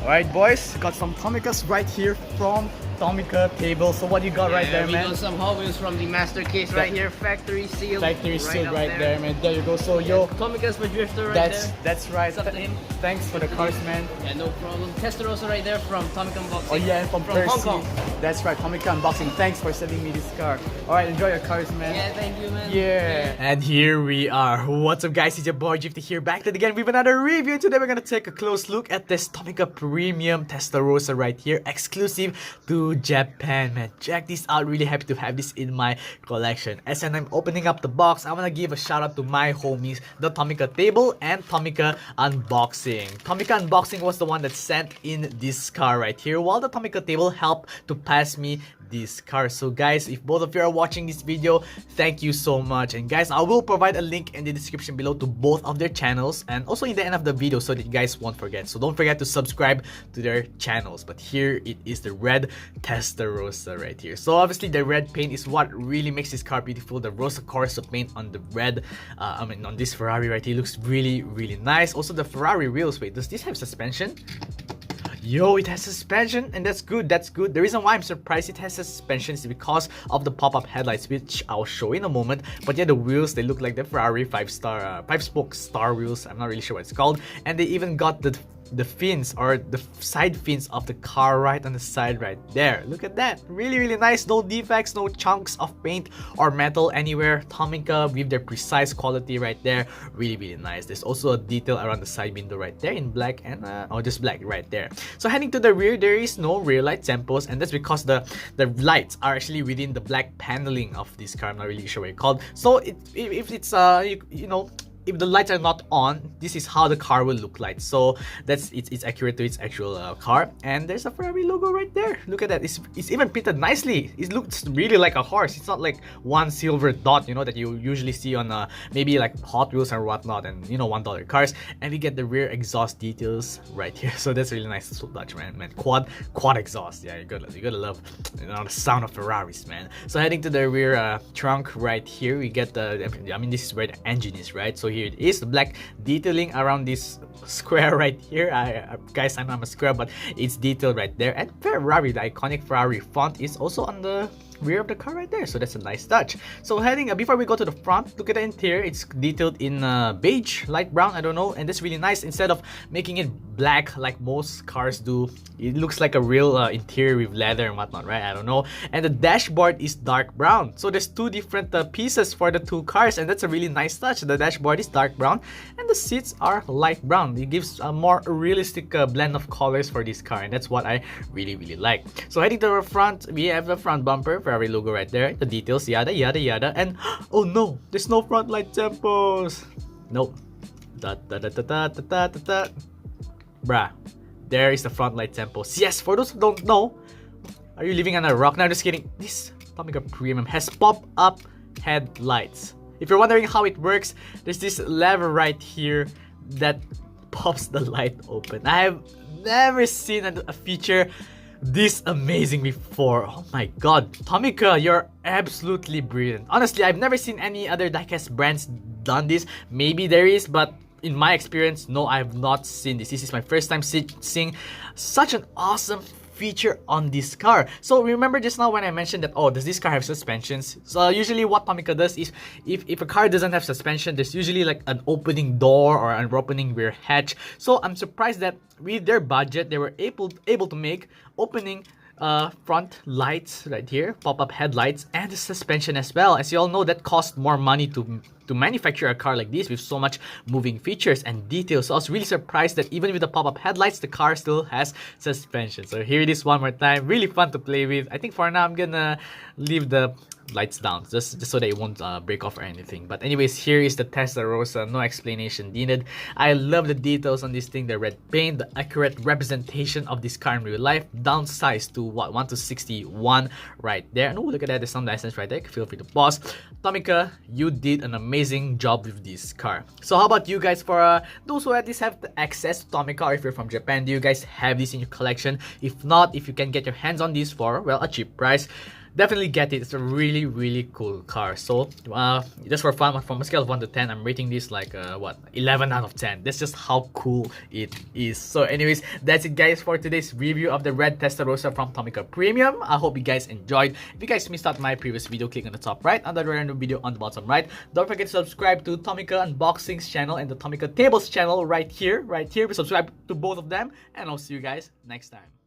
Alright boys, got some Tomicas right here from Tomica table. So what you got right there, man? We got some Hot Wheels from the master case right here, factory sealed. Factory sealed right there, man. There you go. So yo, Tomica's my drifter right there. That's right. It's up to him. Thanks for the cars, man. Yeah, no problem. Testarossa right there from Tomica Unboxing. Oh yeah, and from Hong Kong. That's right, Tomica Unboxing. Thanks for sending me this car. Alright, enjoy your cars, man. Yeah, thank you, man. Yeah. And here we are. What's up guys, it's your boy Gifty here, back at it again with another review. Today we're gonna take a close look at this Tomica Premium Testarossa right here, exclusive to Japan, man. Check this out, really happy to have this in my collection. As I'm opening up the box, I wanna give a shout out to my homies, the Tomica Table and Tomica Unboxing. Tomica Unboxing was the one that sent in this car right here, while the Tomica Table helped to pass me this car. So guys, if both of you are watching this video, thank you so much. And guys, I will provide a link in the description below to both of their channels and also in the end of the video so that you guys won't forget. So don't forget to subscribe to their channels. But here it is, the red Testarossa right here. So obviously the red paint is what really makes this car beautiful. The Rosa Corsa paint on the red, on this Ferrari right here looks really nice. Also the Ferrari wheels, wait, does this have suspension? Yo, it has suspension, and that's good, that's good. The reason why I'm surprised it has suspension is because of the pop-up headlights, which I'll show in a moment. But yeah, the wheels, they look like the Ferrari 5-spoke star wheels. I'm not really sure what it's called. And they even got the fins, or the side fins of the car right on the side right there. Look at that, really nice. No defects, no chunks of paint or metal anywhere. Tomica with their precise quality right there, really nice. There's also a detail around the side window right there in black, and just black right there. So heading to the rear, there is no rear light tempos, and that's because the lights are actually within the black paneling of this car. I'm not really sure what it's called. So if it's you know, if the lights are not on, this is how the car will look like. So that's it's accurate to its actual car. And there's a Ferrari logo right there. Look at that. It's even printed nicely. It looks really like a horse. It's not like one silver dot, you know, that you usually see on maybe like Hot Wheels or whatnot, and you know, $1 cars. And we get the rear exhaust details right here. So that's really nice to touch, man. Quad exhaust. Yeah, you gotta love, you know, the sound of Ferraris, man. So heading to the rear trunk right here, we get I mean, this is where the engine is, right? So here it is, the black detailing around this square right here. Guys, I'm a square, but it's detailed right there. And Ferrari, the iconic Ferrari font, is also on the rear of the car right there, so that's a nice touch. So heading before we go to the front, look at the interior. It's detailed in beige, light brown, I don't know, and that's really nice. Instead of making it black like most cars do, it looks like a real interior with leather and whatnot, right? I don't know. And the dashboard is dark brown, so there's two different pieces for the two cars, and that's a really nice touch. The dashboard is dark brown and the seats are light brown. It gives a more realistic blend of colors for this car, and that's what I really like. So heading to the front, we have the front bumper, Ferrari logo right there, the details, yada, and oh no, there's no front light tempos. Nope. Bruh, there is the front light tempos. Yes, for those who don't know, are you living on a rock? Now, just kidding. This Tomica Premium has pop-up headlights. If you're wondering how it works, there's this lever right here that pops the light open. I have never seen a feature this amazing before. Oh my god, Tomica, you're absolutely brilliant. Honestly, I've never seen any other diecast brands done this. Maybe there is, but in my experience, no, I have not seen this. This is my first time seeing such an awesome feature on this car. So remember just now when I mentioned that, oh, does this car have suspensions? So usually what Tomica does is, if a car doesn't have suspension, there's usually like an opening door or an opening rear hatch. So I'm surprised that with their budget, they were able to make opening front lights right here, pop-up headlights, and the suspension as well. As you all know, that costs more money to manufacture a car like this with so much moving features and details. So I was really surprised that even with the pop-up headlights, the car still has suspension. So here it is one more time, really fun to play with. I think for now I'm gonna leave the lights down just so that it won't break off or anything. But anyways, here is the Testarossa, no explanation needed. I love the details on this thing, the red paint, the accurate representation of this car in real life, downsized to what, 1:61 right there. And oh, look at that, there's some license right there, feel free to pause. Tomica, you did an amazing job with this car. So how about you guys? For those who at least have the access to Tomica, or if you're from Japan, do you guys have this in your collection? If not, if you can get your hands on this for, well, a cheap price, definitely get it. It's a really, really cool car. So just for fun, from a scale of 1 to 10, I'm rating this like what, 11 out of 10. That's just how cool it is. So anyways, that's it guys for today's review of the red Testarossa from Tomica Premium. I hope you guys enjoyed. If you guys missed out my previous video, click on the top right, and the random video on the bottom right. Don't forget to subscribe to Tomica Unboxings channel and the Tomica Tables channel right here. Subscribe to both of them, and I'll see you guys next time.